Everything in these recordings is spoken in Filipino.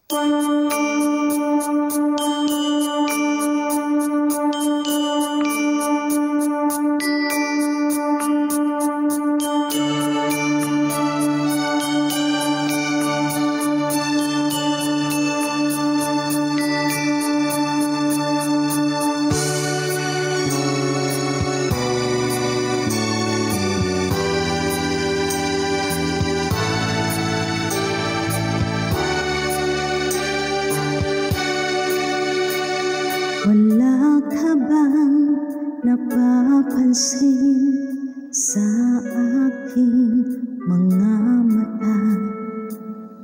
Wala ka bang napapansin sa aking mga mata?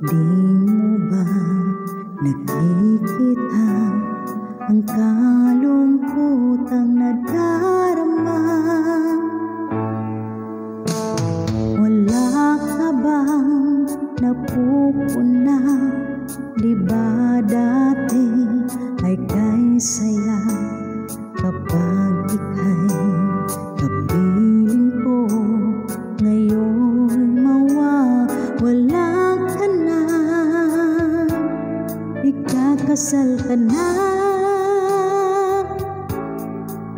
Di mo ba nakikita ang kalungkutang nadarama? Wala ka bang napupuna? Di ba dati ay kay saya kapag ika'y kapiling ko? Ngayon mawawala ka na, ikakasal ka na,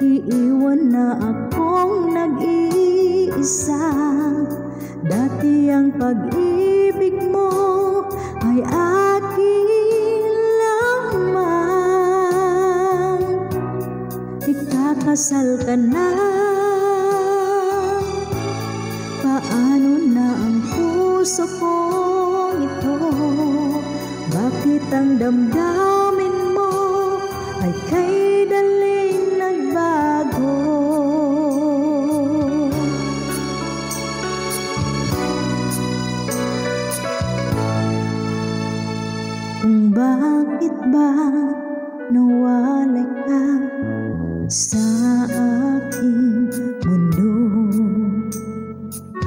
iiwan na akong nag-iisa. Dati ang pag-ibig mo ay akin lamang, ikakasal ka na. Paano na ang puso kong ito? Bakit ang damdamin mo ay kay daling nagbago? Kung bakit ba nawalay ka sa aking mundo?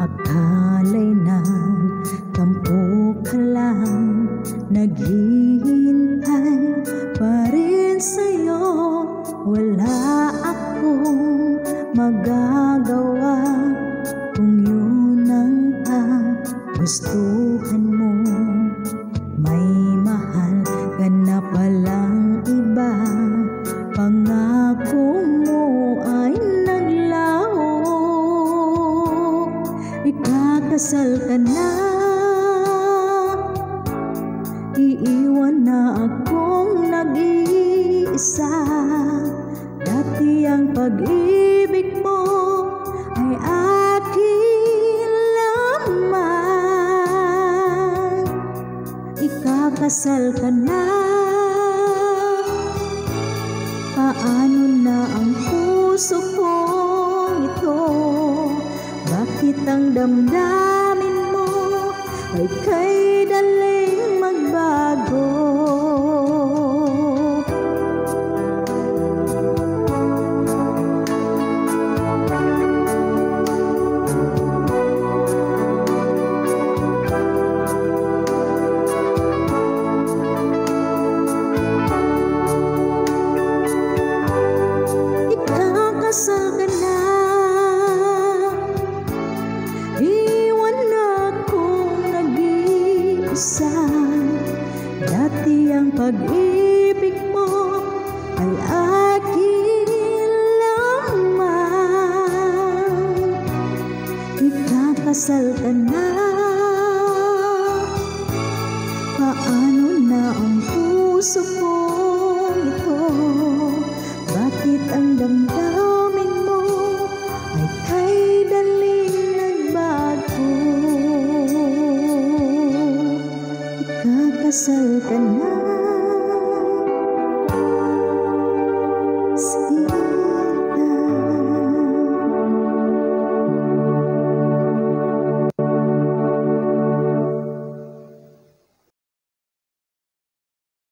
Akala'y nagtampo ka lang, naghihintay pa rin sa'yo. Wala akong magagawa kung yun ang kagustuhan mo. May mahal ka na palang iba, pangako mo ay naglaho. Ikakasal ka na, iiwan na akong nag-iisa. Dati ang pag-ibig mo ay akin lamang, ikakasal ka na. Paano na ang puso kong ito? Bakit ang damdamin mo ay kay daling magbago? Ikakasal ka na, iwan na akong nag-iisa. Dati ang pag-ibig mo ay akin lamang, ikakasal ka na. Paano na ang puso kong ito? Bakit ang damdamin mo ay kay daling nagbago? Ikakasal ka na.